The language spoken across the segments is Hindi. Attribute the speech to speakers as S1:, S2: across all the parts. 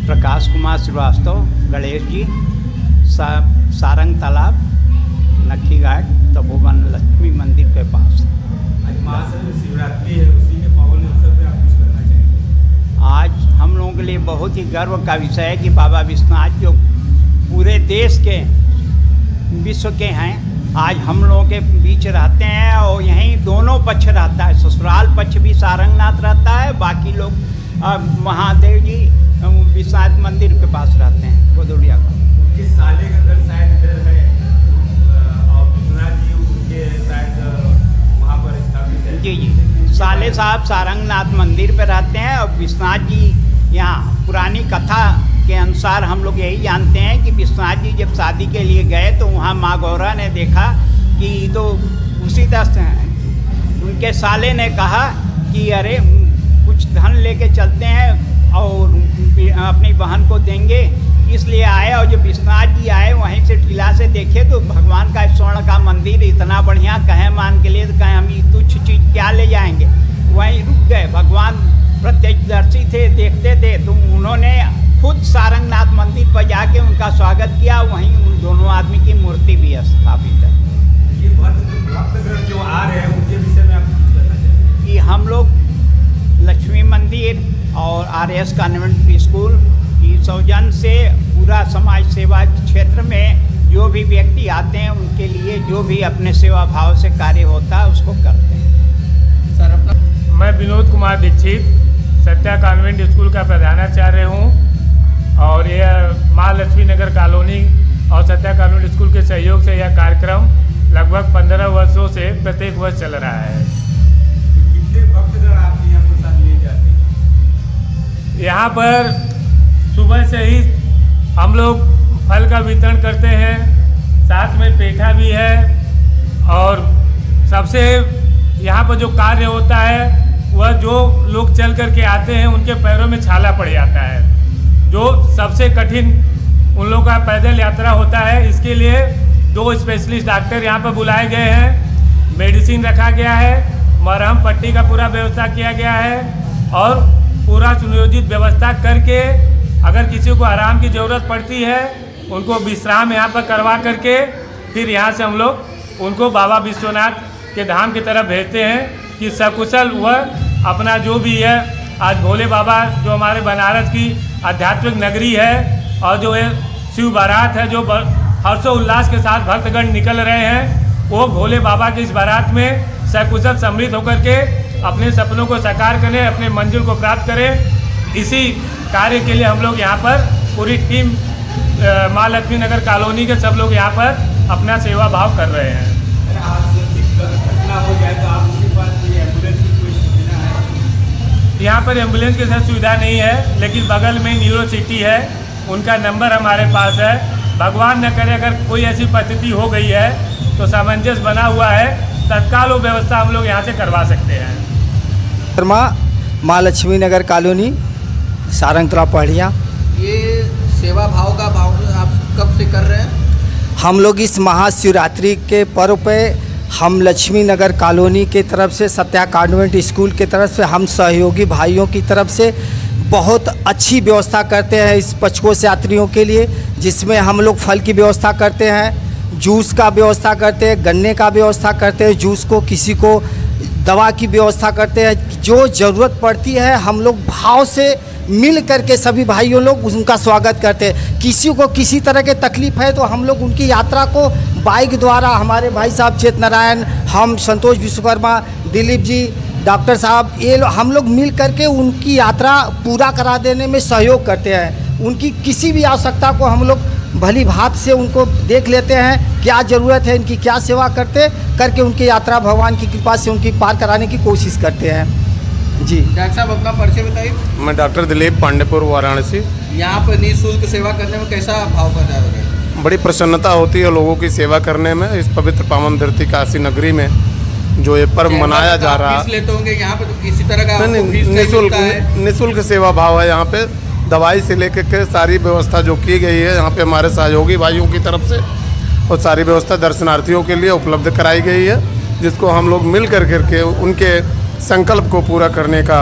S1: प्रकाश कुमार श्रीवास्तव, गणेश जी, सारंग तालाब, नक्खी घाट, तपोवन लक्ष्मी मंदिर के पास।
S2: आज महाशिवरात्रि है, उसी के पावन अवसर पे आप कुछ करना चाहेंगे?
S1: आज हम लोगों के लिए बहुत ही गर्व का विषय है कि बाबा विश्वनाथ जो पूरे देश के विश्व के हैं, आज हम लोगों के बीच रहते हैं और यहीं दोनों पक्ष रहता है। ससुराल पक्ष भी सारंगनाथ रहता है, बाकी लोग महादेव जी विश्वनाथ मंदिर के पास रहते हैं, गोदौड़िया का।
S2: उनके साले का घर शायद इधर है और विश्वनाथ जी उनके शायद वहाँ पर स्थापित है।
S1: जी जी, साले साहब सारंगनाथ मंदिर पे रहते हैं और विश्वनाथ जी यहाँ पुरानी कथा के अनुसार हम लोग यही जानते हैं कि विश्वनाथ जी जब शादी के लिए गए तो वहाँ माँ गौरा ने देखा कि तो उसी तरह से उनके साले ने कहा कि अरे कुछ धन लेके चलते हैं और अपनी बहन को देंगे, इसलिए आए। और जब विश्वनाथ जी आए वहीं से टीला से देखे तो भगवान का स्वर्ण का मंदिर इतना बढ़िया, कहे मान के लिए तो कहें हम तुच्छ चीज़ क्या ले जाएंगे, वहीं रुक गए। भगवान प्रत्यक्षदर्शी थे, देखते थे, तो उन्होंने खुद सारंगनाथ मंदिर पर जाके उनका स्वागत किया। वहीं उन दोनों आदमी की मूर्ति भी स्थापित है।
S2: ये भक्तगण जो आ रहे हैं उनके विषय में आप कुछ कहना चाहेंगे?
S1: कि हम लोग लक्ष्मी मंदिर और RS कॉन्वेंट स्कूल की सौजन्य से पूरा समाज सेवा क्षेत्र में जो भी व्यक्ति आते हैं उनके लिए जो भी अपने सेवा भाव से कार्य होता है उसको करते हैं।
S3: सर अपना
S4: मैं विनोद कुमार दीक्षित सत्या कॉन्वेंट स्कूल का प्रधानाचार्य हूँ और यह महालक्ष्मी नगर कॉलोनी और सत्या कॉन्वेंट स्कूल के सहयोग से यह कार्यक्रम लगभग 15 वर्षों से प्रत्येक वर्ष चल रहा है।
S2: कितने भक्तगण आप यहाँ पर साथ ले जाते हैं?
S4: यहाँ पर सुबह से ही हम लोग फल का वितरण करते हैं, साथ में पेठा भी है और सबसे यहाँ पर जो कार्य होता है वह जो लोग चल करके आते हैं उनके पैरों में छाला पड़ जाता है, जो सबसे कठिन उन लोगों का पैदल यात्रा होता है। इसके लिए 2 स्पेशलिस्ट डॉक्टर यहाँ पर बुलाए गए हैं, मेडिसिन रखा गया है, मरहम पट्टी का पूरा व्यवस्था किया गया है और पूरा सुनियोजित व्यवस्था करके अगर किसी को आराम की ज़रूरत पड़ती है उनको विश्राम यहाँ पर करवा करके फिर यहाँ से हम लोग उनको बाबा विश्वनाथ के धाम की तरफ भेजते हैं कि सकुशल वह अपना जो भी है, आज भोले बाबा जो हमारे बनारस की आध्यात्मिक नगरी है और जो है शिव बारात है, जो हर्षोल्लास के साथ भक्तगण निकल रहे हैं, वो भोले बाबा की इस बारात में सकुशल समृद्ध होकर के अपने सपनों को साकार करें, अपने मंजिल को प्राप्त करें। इसी कार्य के लिए हम लोग यहाँ पर पूरी टीम माँ लक्ष्मी नगर कॉलोनी के सब लोग यहाँ पर अपना सेवा भाव कर रहे हैं।
S2: घटना हो जाए तो आपके पास कोई एम्बुलेंस की कोई सुविधा है?
S4: यहाँ पर एम्बुलेंस की साथ सुविधा नहीं है, लेकिन बगल में न्यूरो सिटी है, उनका नंबर हमारे पास है। भगवान न करे अगर कोई ऐसी परिस्थिति हो गई है तो सामंजस्य बना हुआ है, तत्काल वो व्यवस्था हम लोग यहाँ से करवा सकते हैं।
S3: शर्मा, माँ लक्ष्मी नगर कॉलोनी, सारंगतला पहाड़िया।
S5: ये सेवा भाव का भाव आप कब से कर रहे हैं?
S3: हम लोग इस महाशिवरात्रि के पर्व पे हम लक्ष्मी नगर कॉलोनी की तरफ से, सत्या कॉन्वेंट स्कूल की तरफ से, हम सहयोगी भाइयों की तरफ से बहुत अच्छी व्यवस्था करते हैं इस पचकोश यात्रियों के लिए, जिसमें हम लोग फल की व्यवस्था करते हैं, जूस का व्यवस्था करते हैं, गन्ने का व्यवस्था करते हैं, जूस को किसी को दवा की व्यवस्था करते हैं। जो ज़रूरत पड़ती है हम लोग भाव से मिल करके सभी भाइयों लोग उनका स्वागत करते हैं। किसी को किसी तरह के तकलीफ़ है तो हम लोग उनकी यात्रा को बाइक द्वारा, हमारे भाई साहब चेत नारायण, हम संतोष विश्वकर्मा, दिलीप जी, डॉक्टर साहब, ये हम लोग मिल करके उनकी यात्रा पूरा करा देने में सहयोग करते हैं। उनकी किसी भी आवश्यकता को हम लोग भली भांति से उनको देख लेते हैं, क्या ज़रूरत है, इनकी क्या सेवा करके उनकी यात्रा भगवान की कृपा से उनकी पार कराने की कोशिश करते हैं। जी
S5: डॉक्टर साहब अपना परिचय बताइए।
S6: मैं डॉक्टर दिलीप पांडेपुर, वाराणसी।
S5: यहाँ पर निःशुल्क सेवा करने में कैसा भाव बना है?
S6: बड़ी प्रसन्नता होती है लोगों की सेवा करने में। इस पवित्र पावन धरती काशी नगरी में जो ये पर्व मनाया जा रहा है,
S5: लेते होंगे यहाँ पे तो किसी तरह का
S6: निःशुल्क सेवा भाव है। यहाँ पे दवाई से लेकर के सारी व्यवस्था जो की गई है यहाँ पे हमारे सहयोगी भाइयों की तरफ से, और सारी व्यवस्था दर्शनार्थियों के लिए उपलब्ध कराई गई है, जिसको हम लोग मिल करके उनके संकल्प को पूरा करने का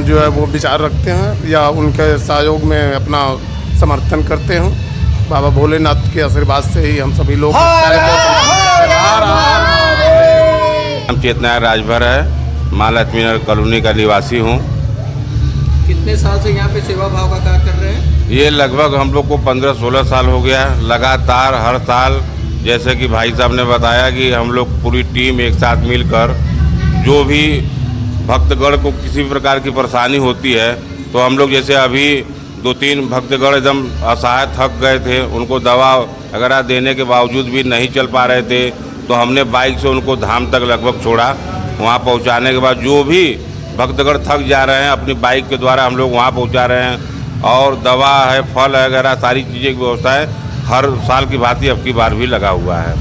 S6: जो है वो विचार रखते हैं या उनके सहयोग में अपना समर्थन करते हैं। बाबा भोलेनाथ के आशीर्वाद से ही हम सभी लोग
S2: हम चेतना राजभर है, माँ लक्ष्मी नगर कॉलोनी का निवासी हूँ।
S5: कितने साल से यहाँ पे सेवा भाव का कार्य कर रहे हैं?
S2: ये लगभग हम लोग को 15-16 साल हो गया, लगातार हर साल। जैसे कि भाई साहब ने बताया कि हम लोग पूरी टीम एक साथ मिलकर, जो भी भक्तगण को किसी भी प्रकार की परेशानी होती है तो हम लोग, जैसे अभी 2-3 भक्तगण एकदम असहाय थक गए थे, उनको दवा वगैरह देने के बावजूद भी नहीं चल पा रहे थे, तो हमने बाइक से उनको धाम तक लगभग छोड़ा। वहाँ पहुँचाने के बाद जो भी भक्तगण थक जा रहे हैं अपनी बाइक के द्वारा हम लोग वहाँ पहुँचा रहे हैं, और दवा है, फल वगैरह सारी चीज़ें की व्यवस्था है हर साल की भांति अब की बार भी लगा हुआ है।